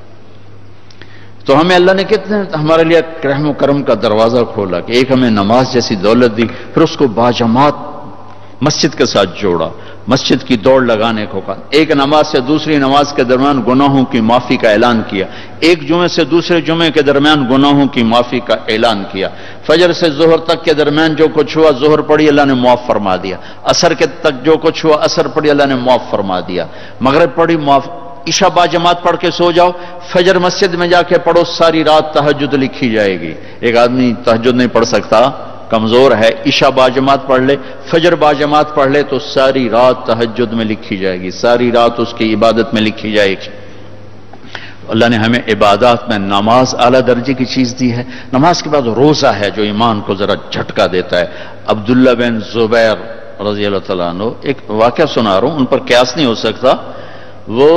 تو ہمیں اللہ نے کتنے ہمارے لیے رحم و کرم کا دروازہ کھولا کہ ایک ہمیں نماز جیسی دولت دی، پھر اس کو باجماعت مسجد کے ساتھ جوڑا، مسجد کی دوڑ لگانے کو کہا، ایک نماز سے دوسری نماز کے درمیان گناہوں کی معافی کا اعلان کیا، ایک جمعے سے دوسرے جمعے کے درمیان گناہوں کی معافی کا اعلان کیا، فجر سے ظہر تک کے درمیان جو کچھ ہوا ظہر پڑھی اللہ نے معاف فرما دیا، عصر کے تک جو کچھ ہوا عصر پڑھی اللہ نے معاف فرما دیا، مغرب پڑھی معاف، عشاء با جماعت پڑھ کے سو جاؤ، فجر مسجد میں جا کے پڑھو، ساری رات تہجد لکھی جائے گی۔ ایک آدمی تہجد نہیں پڑھ سکتا، کمزور ہے، عشاء با جماعت پڑھ لے، فجر با جماعت پڑھ لے تو ساری رات تہجد میں لکھی جائے گی، ساری رات اس کی عبادت میں لکھی جائے گی۔ اللہ نے ہمیں عبادات میں نماز اعلیٰ درجے کی چیز دی ہے۔ نماز کے بعد روزہ ہے جو ایمان کو ذرا جھٹکا دیتا ہے۔ عبداللہ بن زبیر رضی اللہ تعالیٰ عنہ، ایک واقعہ سنا رہا ہوں، ان پر قیاس نہیں ہو سکتا، وہ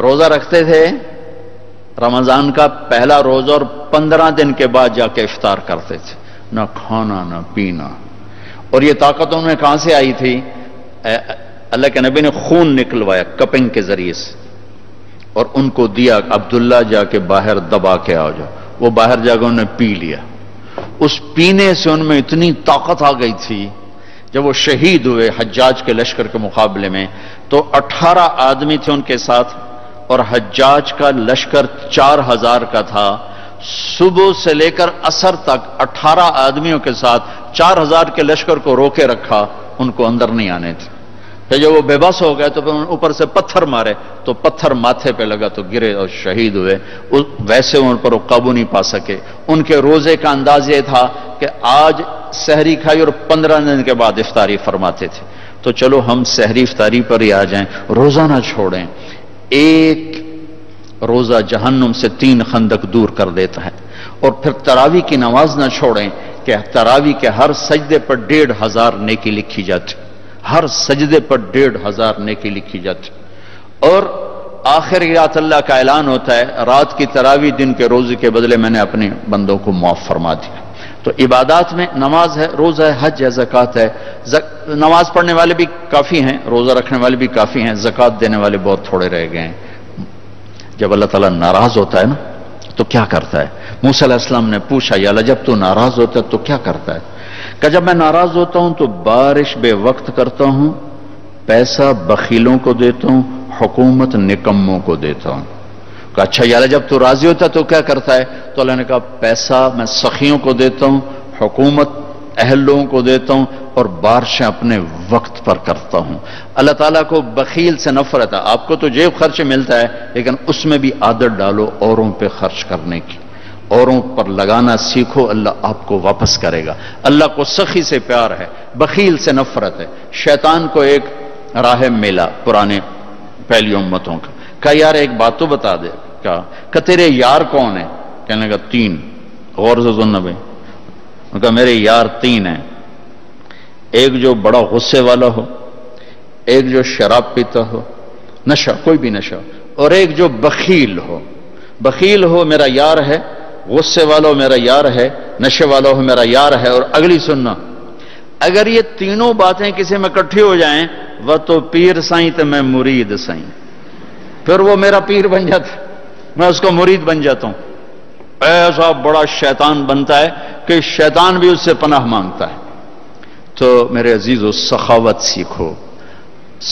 روزہ رکھتے تھے رمضان کا پہلا روزہ اور 15 دن کے بعد جا کے افطار کرتے تھے، نہ کھانا نہ پینا، اور یہ طاقت ان میں کہاں سے آئی تھی؟ اللہ کے نبی نے خون نکلوایا کپنگ کے ذریعے سے اور ان کو دیا، عبداللہ جا کے باہر دبا کے آ جاؤ، وہ باہر جا کے انہوں نے پی لیا، اس پینے سے ان میں اتنی طاقت آ گئی تھی، جب وہ شہید ہوئے حجاج کے لشکر کے مقابلے میں تو 18 آدمی تھے ان کے ساتھ، اور حجاج کا لشکر 4000 کا تھا، صبح سے لے کر عصر تک 18 آدمیوں کے ساتھ 4000 کے لشکر کو روکے رکھا، ان کو اندر نہیں آنے تھے۔ پھر جب وہ بے بس ہو گئے تو پھر اوپر سے پتھر مارے تو پتھر ماتھے پہ لگا تو گرے اور شہید ہوئے، ویسے ان پر وہ قابو نہیں پا سکے۔ ان کے روزے کا انداز یہ تھا کہ آج سحری کھائی اور 15 دن کے بعد افطاری فرماتے تھے، تو چلو ہم سحری افطاری پر ہی آ جائیں، روزہ نہ چھوڑیں۔ ایک روزہ جہنم سے 3 خندق دور کر دیتا ہے، اور پھر تراویح کی نماز نہ چھوڑیں کہ تراویح کے ہر سجدے پر 1500 نیکی لکھی جاتی، ہر سجدے پر 1500 نیکی لکھی جاتی، اور آخری رات اللہ کا اعلان ہوتا ہے رات کی تراویح دن کے روزے کے بدلے میں نے اپنے بندوں کو معاف فرما دیا۔ تو عبادات میں نماز ہے، روزہ ہے، حج ہے، زکوٰۃ ہے۔ نماز پڑھنے والے بھی کافی ہیں، روزہ رکھنے والے بھی کافی ہیں، زکوٰۃ دینے والے بہت تھوڑے رہ گئے ہیں۔ جب اللہ تعالیٰ ناراض ہوتا ہے نا تو کیا کرتا ہے؟ موسیٰ علیہ السلام نے پوچھا یا اللہ جب تو ناراض ہوتا ہے تو کیا کرتا ہے؟ کہ جب میں ناراض ہوتا ہوں تو بارش بے وقت کرتا ہوں، پیسہ بخیلوں کو دیتا ہوں، حکومت نکموں کو دیتا ہوں۔ کہ اچھا یا اللہ جب تو راضی ہوتا ہے تو کیا کرتا ہے؟ تو اللہ نے کہا پیسہ میں سخیوں کو دیتا ہوں، حکومت اہل لوگوں کو دیتا ہوں، اور بارشیں اپنے وقت پر کرتا ہوں۔ اللہ تعالیٰ کو بخیل سے نفرت ہے۔ آپ کو تو جیب خرچ ملتا ہے لیکن اس میں بھی عادت ڈالو اوروں پہ خرچ کرنے کی، اوروں پر لگانا سیکھو، اللہ آپ کو واپس کرے گا۔ اللہ کو سخی سے پیار ہے، بخیل سے نفرت ہے۔ شیطان کو ایک راہب ملا پرانے پہلی امتوں کا، کہا یار ایک بات تو بتا دے، کہ تیرے یار کون ہیں؟ کہنے لگا 3۔ غور سے سننا بھائی، ان کا میرے یار 3 ہیں، ایک جو بڑا غصے والا ہو، ایک جو شراب پیتا ہو، نشہ کوئی بھی نشہ، اور ایک جو بخیل ہو۔ بخیل ہو میرا یار ہے، غصے والا ہو میرا یار ہے، نشے والا ہو میرا یار ہے، اور اگلی سننا، اگر یہ تینوں باتیں کسی میں اکٹھی ہو جائیں وہ تو پیر سائیں تو میں مرید سائیں، پھر وہ میرا پیر بن جاتا ہے، میں اس کو مرید بن جاتا ہوں۔ ایسا بڑا شیطان بنتا ہے کہ شیطان بھی اس سے پناہ مانگتا ہے۔ تو میرے عزیزو سخاوت سیکھو،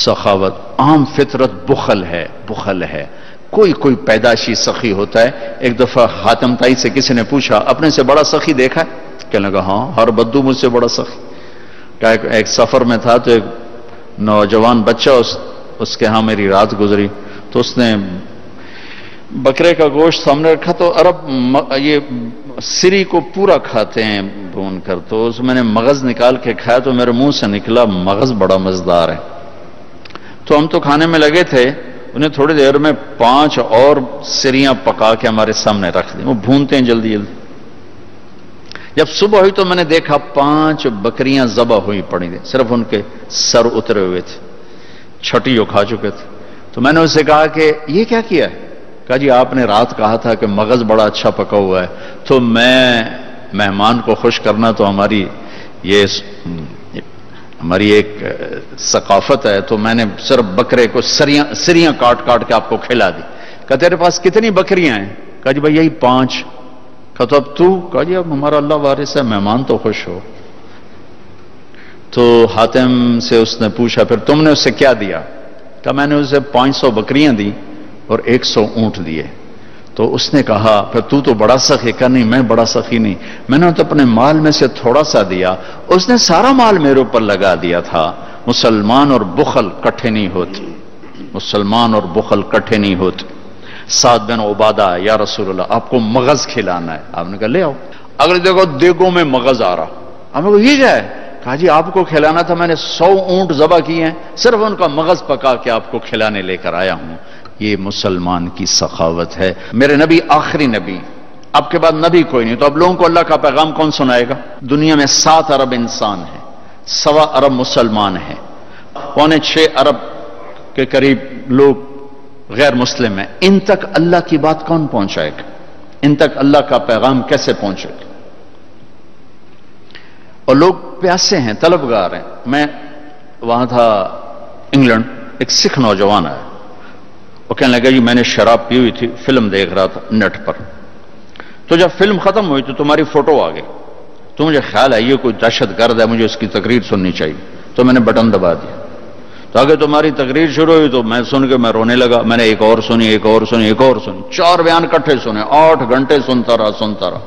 سخاوت۔ عام فطرت بخل ہے، بخل ہے، کوئی پیدائشی سخی ہوتا ہے۔ ایک دفعہ حاتم طائی سے کسی نے پوچھا اپنے سے بڑا سخی دیکھا ہے؟ کہنے لگا ہاں ہر بدو مجھ سے بڑا سخی۔ ایک سفر میں تھا تو ایک نوجوان بچہ اس کے ہاں میری رات گزری، تو اس نے بکرے کا گوشت سامنے رکھا، تو عرب یہ سری کو پورا کھاتے ہیں بھون کر، تو اس میں نے مغز نکال کے کھایا تو میرے منہ سے نکلا مغز بڑا مزیدار ہے۔ تو ہم تو کھانے میں لگے تھے، انہیں تھوڑی دیر میں 5 اور سریاں پکا کے ہمارے سامنے رکھ دی، وہ بھونتے ہیں جلدی جلدی۔ جب صبح ہوئی تو میں نے دیکھا 5 بکریاں ذبح ہوئی پڑی تھیں، صرف ان کے سر اترے ہوئے تھے، چھٹی وہ کھا چکے تھے۔ تو میں نے اس سے کہا کہ یہ کیا کیا ہے؟ کہا جی آپ نے رات کہا تھا کہ مغز بڑا اچھا پکا ہوا ہے، تو میں مہمان کو خوش کرنا تو ہماری ایک ثقافت ہے، تو میں نے صرف بکرے کو سریاں کاٹ کاٹ کے آپ کو کھلا دی۔ کہا تیرے پاس کتنی بکریاں ہیں؟ کہا جی بھائی یہی 5۔ کہا تو اب تو؟ کہا جی اب ہمارا اللہ وارث ہے، مہمان تو خوش ہو۔ تو حاتم سے اس نے پوچھا پھر تم نے اسے کیا دیا؟ کہا میں نے اسے 500 بکریاں دی اور 100 اونٹ دیے۔ تو اس نے کہا پھر تو بڑا سخی؟ کہا نہیں، میں بڑا سخی نہیں، میں نے تو اپنے مال میں سے تھوڑا سا دیا، اس نے سارا مال میرے اوپر لگا دیا تھا۔ مسلمان اور بخل کٹھے نہیں ہوتے، مسلمان اور بخل کٹھے نہیں ہوتے۔ سعد بن عبادہ، یا رسول اللہ آپ کو مغز کھلانا ہے۔ آپ نے کہا لے آؤ۔ اگر دیکھو دیگوں میں مغز آ رہا، آپ نے کہا یہ کیا ہے؟ کہا جی آپ کو کھلانا تھا، میں نے 100 اونٹ ذبح کیے ہیں، صرف ان کا مغز پکا کے آپ کو کھلانے لے کر آیا ہوں۔ یہ مسلمان کی سخاوت ہے۔ میرے نبی آخری نبی، اب کے بعد نبی کوئی نہیں، تو اب لوگوں کو اللہ کا پیغام کون سنائے گا؟ دنیا میں 7 ارب انسان ہیں، 1.25 ارب مسلمان ہیں، 6.25 ارب کے قریب لوگ غیر مسلم ہیں۔ ان تک اللہ کی بات کون پہنچائے گا؟ ان تک اللہ کا پیغام کیسے پہنچے گا؟ اور لوگ پیاسے ہیں، طلبگار ہیں۔ میں وہاں تھا انگلینڈ، ایک سکھ نوجوان آیا، وہ کہنے لگا جی میں نے شراب پی ہوئی تھی، فلم دیکھ رہا تھا نیٹ پر، تو جب فلم ختم ہوئی تو تمہاری فوٹو آ گئی، تو مجھے خیال ہے یہ کوئی دہشت گرد ہے، مجھے اس کی تقریر سننی چاہیے، تو میں نے بٹن دبا دیا۔ تو آگے تمہاری تقریر شروع ہوئی تو میں سن کے میں رونے لگا، میں نے ایک اور سنی، ایک اور سنی، ایک اور سنی، 4 بیان کٹھے سنے، 8 گھنٹے سنتا رہا۔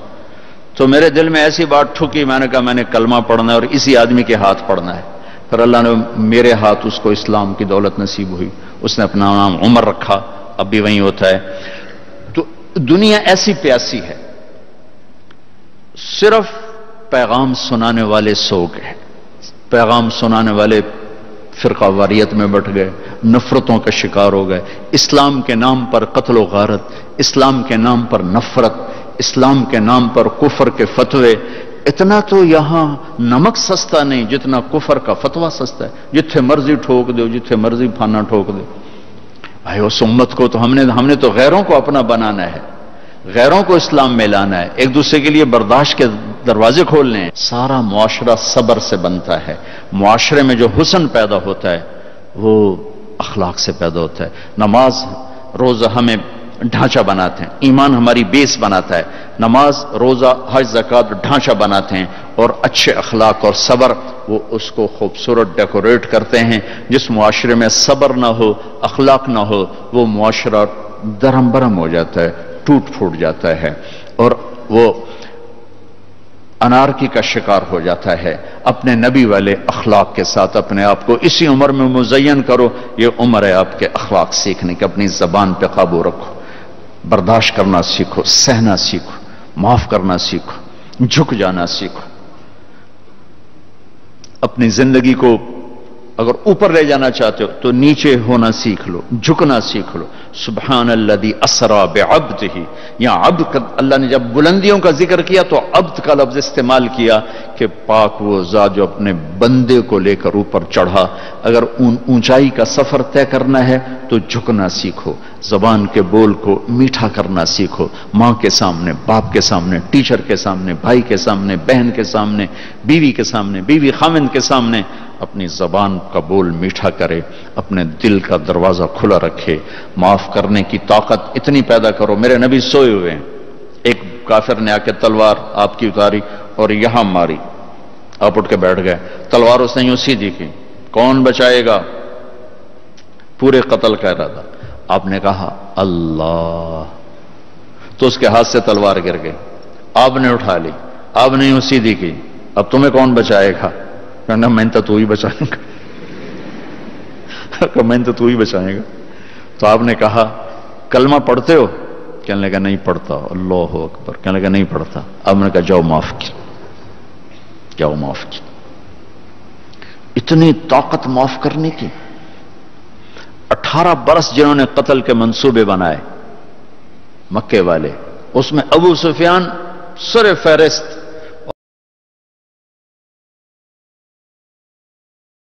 تو میرے دل میں ایسی بات ٹھکی، میں نے کہا میں نے کلمہ پڑھنا ہے اور اسی آدمی کے ہاتھ پڑھنا ہے۔ پھر اللہ نے میرے ہاتھ اس کو اسلام کی دولت نصیب ہوئی، اس نے اپنا نام عمر رکھا، اب بھی وہیں ہوتا ہے۔ تو دنیا ایسی پیاسی ہے، صرف پیغام سنانے والے سو گئے، پیغام سنانے والے فرقہ واریت میں بٹ گئے، نفرتوں کا شکار ہو گئے، اسلام کے نام پر قتل و غارت، اسلام کے نام پر نفرت، اسلام کے نام پر کفر کے فتوے۔ اتنا تو یہاں نمک سستا نہیں جتنا کفر کا فتویٰ سستا ہے، جتھے مرضی ٹھوک دو، جتھے مرضی پھانا ٹھوک دو۔ بھائی اس امت کو تو ہم نے تو غیروں کو اپنا بنانا ہے، غیروں کو اسلام میں لانا ہے، ایک دوسرے کے لیے برداشت کے دروازے کھولنے ہیں۔ سارا معاشرہ صبر سے بنتا ہے، معاشرے میں جو حسن پیدا ہوتا ہے وہ اخلاق سے پیدا ہوتا ہے۔ نماز روزہ ہمیں ڈھانچہ بناتے ہیں، ایمان ہماری بیس بناتا ہے، نماز روزہ حج زکوٰۃ ڈھانچہ بناتے ہیں، اور اچھے اخلاق اور صبر وہ اس کو خوبصورت ڈیکوریٹ کرتے ہیں۔ جس معاشرے میں صبر نہ ہو، اخلاق نہ ہو، وہ معاشرہ درہم برہم ہو جاتا ہے، ٹوٹ پھوٹ جاتا ہے، اور وہ انارکی کا شکار ہو جاتا ہے۔ اپنے نبی والے اخلاق کے ساتھ اپنے آپ کو اسی عمر میں مزین کرو، یہ عمر ہے آپ کے اخلاق سیکھنے کی۔ اپنی زبان پہ قابو رکھو، برداشت کرنا سیکھو، سہنا سیکھو، معاف کرنا سیکھو، جھک جانا سیکھو۔ اپنی زندگی کو اگر اوپر لے جانا چاہتے ہو تو نیچے ہونا سیکھ لو، جھکنا سیکھ لو۔ سبحان الذی اسری بعبدہ، یہاں عبد اللہ نے جب بلندیوں کا ذکر کیا تو عبد کا لفظ استعمال کیا کہ پاک وہ ذات جو اپنے بندے کو لے کر اوپر چڑھا۔ اگر اونچائی کا سفر طے کرنا ہے تو جھکنا سیکھو، زبان کے بول کو میٹھا کرنا سیکھو، ماں کے سامنے، باپ کے سامنے، ٹیچر کے سامنے، بھائی کے سامنے، بہن کے سامنے، بیوی کے سامنے، بیوی خاوند کے سامنے اپنی زبان کا بول میٹھا کرے، اپنے دل کا دروازہ کھلا رکھے، معاف کرنے کی طاقت اتنی پیدا کرو۔ میرے نبی سوئے ہوئے ہیں، ایک کافر نے آ کے تلوار آپ کی اتاری اور یہاں ماری، آپ اٹھ کے بیٹھ گئے، تلوار اس نے یوں سیدھی کی، کون بچائے گا؟ پورے قتل کا ارادہ۔ آپ نے کہا اللہ، تو اس کے ہاتھ سے تلوار گر گئی، آپ نے اٹھا لی، آپ نے یوں سیدھی کی، اب تمہیں کون بچائے گا؟ کہنا میں تو ہی بچائے گا، میں تو ہی بچائے گا۔ تو آپ نے کہا کلمہ پڑھتے ہو؟ کہنے لگا نہیں پڑھتا۔ اللہ اکبر، کہنے لگا نہیں پڑھتا۔ آپ نے کہا جاؤ معاف کی، جاؤ معاف کی۔ اتنی طاقت معاف کرنے کی۔ 18 برس جنہوں نے قتل کے منصوبے بنائے مکے والے، اس میں ابو سفیان سر فہرست،